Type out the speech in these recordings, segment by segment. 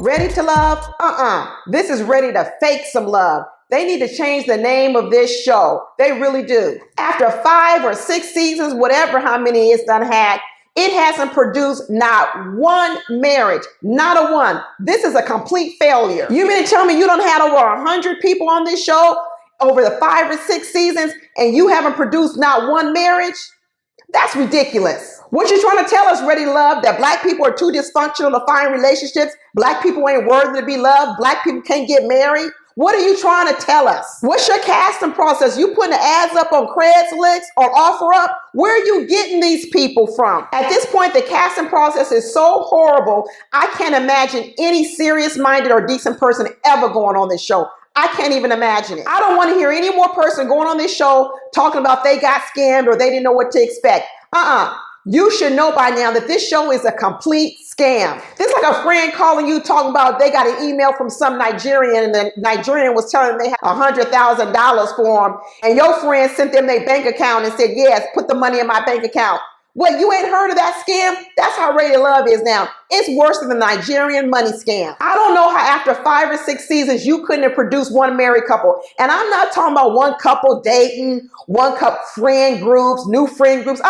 Ready to love? This is ready to fake some love. They need to change the name of this show. They really do. After 5 or 6 seasons, whatever how many it's done had, it hasn't produced not one marriage, not a one. This is a complete failure. You mean to tell me you don't have over 100 people on this show over the 5 or 6 seasons and you haven't produced not one marriage? That's ridiculous. What you trying to tell us, Ready to Love, that black people are too dysfunctional to find relationships? Black people ain't worthy to be loved? Black people can't get married? What are you trying to tell us? What's your casting process? You putting the ads up on Craigslist or OfferUp? Where are you getting these people from? At this point, the casting process is so horrible, I can't imagine any serious-minded or decent person ever going on this show. I can't even imagine it. I don't want to hear any more person going on this show talking about they got scammed or they didn't know what to expect. You should know by now that this show is a complete scam. This is like a friend calling you talking about they got an email from some Nigerian and the Nigerian was telling them they had $100,000 for them. And your friend sent them their bank account and said, yes, put the money in my bank account. What, you ain't heard of that scam? That's how Ready to Love is now. It's worse than the Nigerian money scam. I don't know how after 5 or 6 seasons you couldn't have produced one married couple. And I'm not talking about one couple dating, one couple friend groups, new friend groups.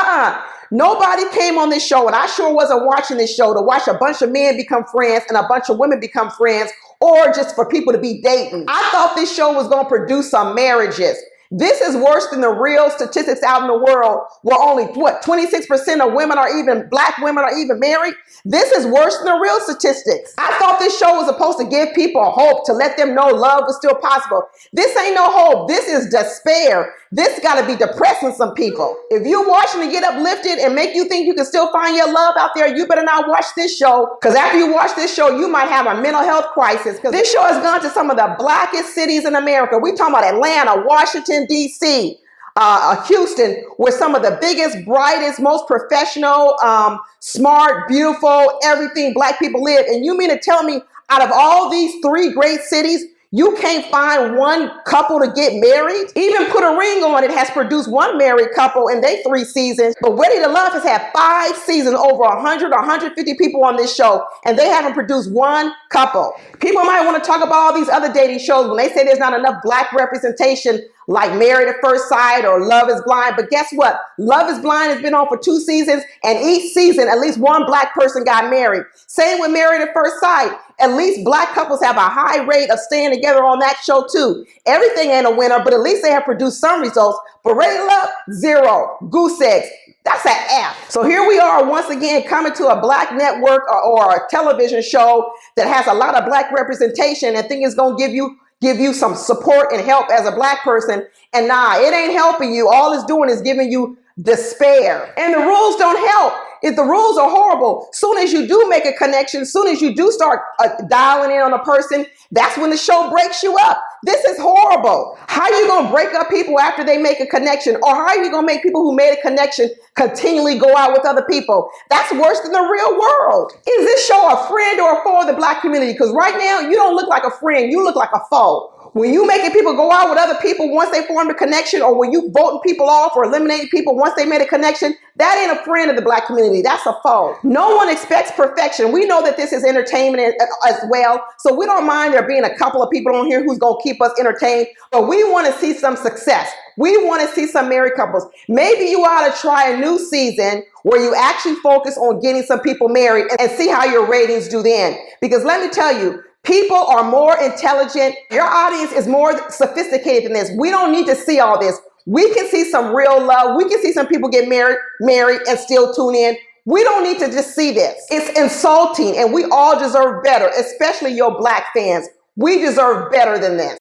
Nobody came on this show, and I sure wasn't watching this show to watch a bunch of men become friends and a bunch of women become friends, or just for people to be dating. I thought this show was going to produce some marriages. This is worse than the real statistics out in the world where only, 26% of women are even, black women are even married. This is worse than the real statistics. I thought this show was supposed to give people hope, to let them know love was still possible. This ain't no hope. This is despair. This got to be depressing some people. If you're watching to get uplifted and make you think you can still find your love out there, you better not watch this show. Because after you watch this show, you might have a mental health crisis. Because this show has gone to some of the blackest cities in America. We're talking about Atlanta, Washington, D.C., Houston, where some of the biggest, brightest, most professional, smart, beautiful, everything black people live. And you mean to tell me out of all these 3 great cities, you can't find one couple to get married? Even Put a Ring On It has produced one married couple in their 3 seasons. But Ready to Love has had 5 seasons, over 100 or 150 people on this show, and they haven't produced one couple. People might want to talk about all these other dating shows when they say there's not enough black representation, like Married at First Sight or Love is Blind. But guess what? Love is Blind has been on for 2 seasons, and each season, at least one black person got married. Same with Married at First Sight. At least black couples have a high rate of staying together on that show too. Everything ain't a winner, but at least they have produced some results. But Ready to Love, 0. Goose eggs. That's an F. So here we are once again coming to a black network or a television show that has a lot of black representation and think it's going to give you some support and help as a black person. And nah, it ain't helping you. All it's doing is giving you despair. And the rules don't help. If the rules are horrible, soon as you do make a connection, soon as you do start dialing in on a person, that's when the show breaks you up. This is horrible. How are you going to break up people after they make a connection? Or how are you going to make people who made a connection continually go out with other people? That's worse than the real world. Is this show a friend or a foe of the black community? Because right now, you don't look like a friend. You look like a foe. When you making people go out with other people once they formed a connection, or when you voting people off or eliminating people once they made a connection, that ain't a friend of the black community. That's a foe. No one expects perfection. We know that this is entertainment as well, so we don't mind there being a couple of people on here who's going to keep us entertained, but we want to see some success. We want to see some married couples. Maybe you ought to try a new season where you actually focus on getting some people married and see how your ratings do then. Because let me tell you, people are more intelligent. Your audience is more sophisticated than this. We don't need to see all this. We can see some real love. We can see some people get married and still tune in. We don't need to just see this. It's insulting, and we all deserve better, especially your black fans. We deserve better than this.